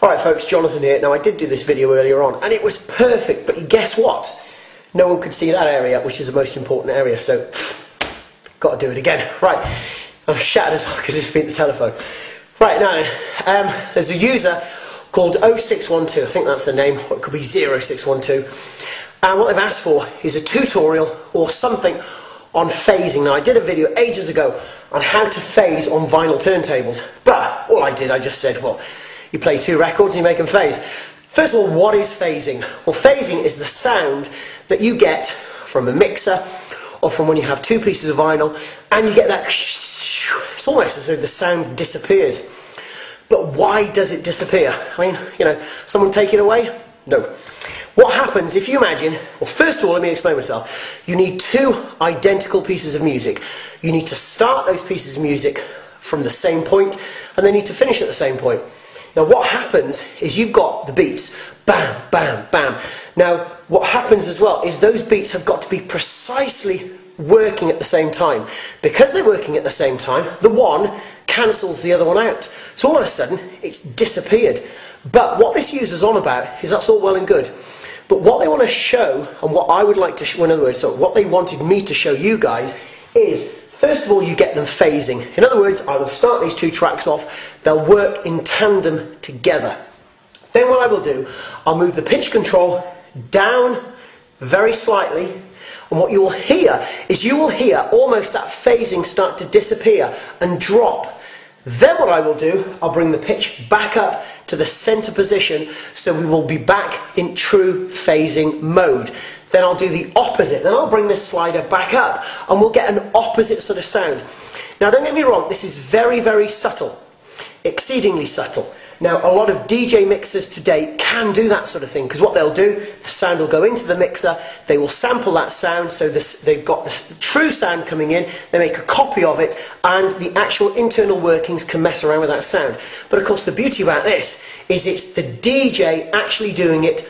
Alright folks, Jonathan here. Now I did do this video earlier on and it was perfect, but guess what? No one could see that area, which is the most important area, so got to do it again. Right, I'm shattered as well because it's been the telephone. Right, now, there's a user called 0612, I think that's the name, or it could be 0612, and what they've asked for is a tutorial or something on phasing. Now I did a video ages ago on how to phase on vinyl turntables, but all I did, I just said, well, you play two records and you make them phase. First of all, what is phasing? Well, phasing is the sound that you get from a mixer or from when you have two pieces of vinyl and you get that, it's almost as though the sound disappears. But why does it disappear? I mean, you know, someone take it away? No. What happens if you imagine, well, first of all, let me explain myself. You need two identical pieces of music. You need to start those pieces of music from the same point and they need to finish at the same point. Now what happens is you've got the beats, bam, bam, bam. Now what happens as well is those beats have got to be precisely working at the same time. Because they're working at the same time, the one cancels the other one out. So all of a sudden, it's disappeared. But what this user's on about is that's all well and good. But what they want to show, and what I would like to show, in other words, so what they wanted me to show you guys is, first of all, you get them phasing. In other words, I will start these two tracks off, they'll work in tandem together. Then what I will do, I'll move the pitch control down very slightly, and what you will hear is you will hear almost that phasing start to disappear and drop. Then what I will do, I'll bring the pitch back up to the center position so we will be back in true phasing mode. Then I'll do the opposite. Then I'll bring this slider back up and we'll get an opposite sort of sound. Now don't get me wrong, this is very, very subtle. Exceedingly subtle. Now a lot of DJ mixers today can do that sort of thing because what they'll do, the sound will go into the mixer, they will sample that sound so they've got the true sound coming in, they make a copy of it and the actual internal workings can mess around with that sound. But of course the beauty about this is it's the DJ actually doing it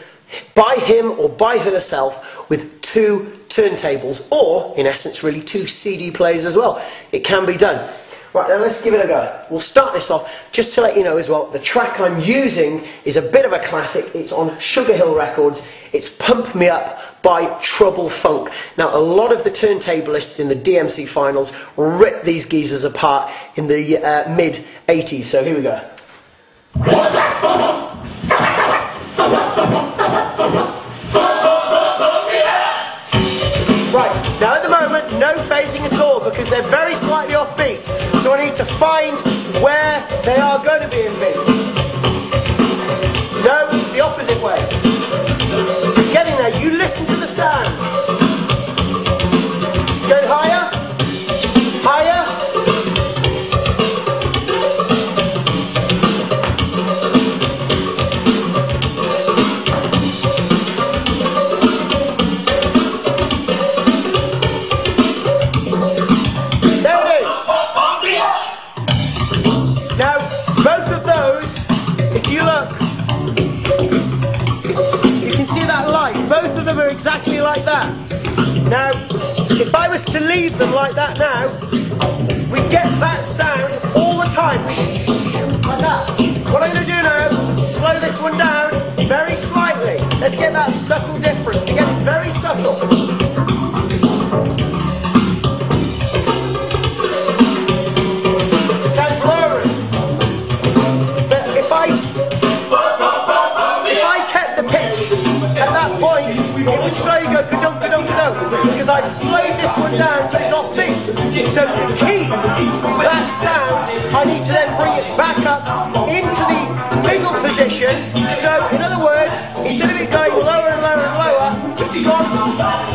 by him or by herself with two turntables or in essence really two CD players as well. It can be done. Right, now let's give it a go. We'll start this off, just to let you know as well, the track I'm using is a bit of a classic. It's on Sugar Hill Records. It's Pump Me Up by Trouble Funk. Now, a lot of the turntablists in the DMC finals ripped these geezers apart in the mid-80s. So here we go. Right, now at the moment, no phasing at all because they're very slightly off beat. So I need to find where they are going to be in beat. No, it's the opposite way. I'm getting there, you listen to the sound. It's going higher, higher. Both of them are exactly like that. Now, if I was to leave them like that now, we get that sound all the time. Like that. What I'm going to do now, slow this one down very slightly. Let's get that subtle difference. Again, it's very subtle. It sounds lowering. But if I kept the pitch at that point, it would slowly go ka-dunk, ka-dunk, ka-dunk, because I've slowed this one down so it's off beat. So to keep that sound, I need to then bring it back up into the middle position. So, in other words, instead of it going lower and lower and lower, it's gone,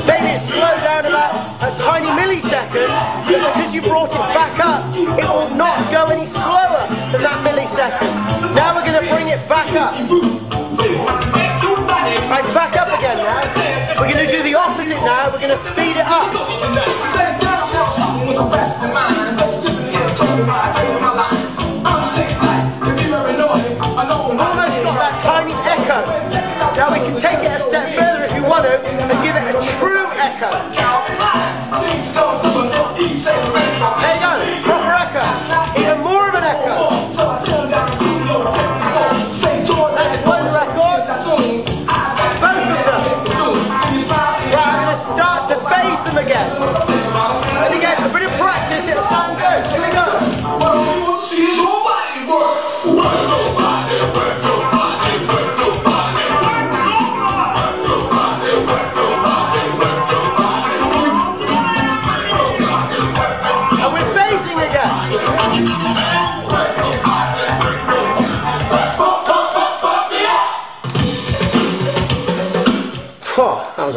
maybe it's slowed down about a tiny millisecond, but because you brought it back up, it will not go any slower than that millisecond. Now we're going to bring it back up. Right, it's back up again now. We're going to do the opposite now. We're going to speed it up. We've almost got that tiny echo. Now we can take it a step further if you want to and give it a true echo. There you go, proper echo. Even more of an echo.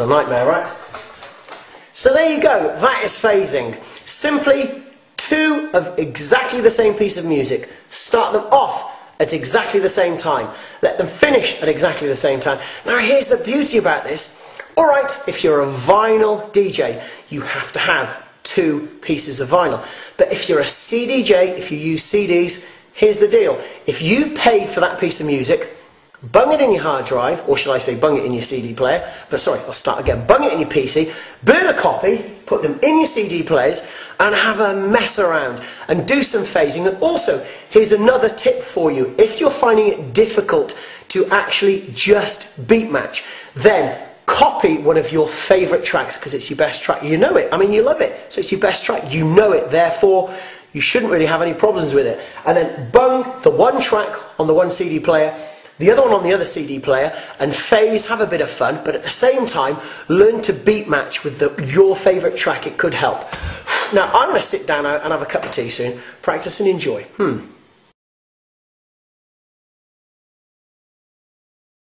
nightmare, right? So there you go, that is phasing. Simply two of exactly the same piece of music. Start them off at exactly the same time. Let them finish at exactly the same time. Now here's the beauty about this. Alright, if you're a vinyl DJ, you have to have two pieces of vinyl. But if you're a CDJ, if you use CDs, here's the deal. If you've paid for that piece of music, bung it in your hard drive, or should I say bung it in your CD player, but sorry, I'll start again. Bung it in your PC, burn a copy, put them in your CD players, and have a mess around, and do some phasing. And also, here's another tip for you. If you're finding it difficult to actually just beat match, then copy one of your favourite tracks, because it's your best track. You know it, I mean you love it, so it's your best track, you know it, therefore you shouldn't really have any problems with it. And then bung the one track on the one CD player, the other one on the other CD player, and phase, have a bit of fun, but at the same time learn to beat match with your favourite track. It could help. Now I'm going to sit down and have a cup of tea soon, practice and enjoy.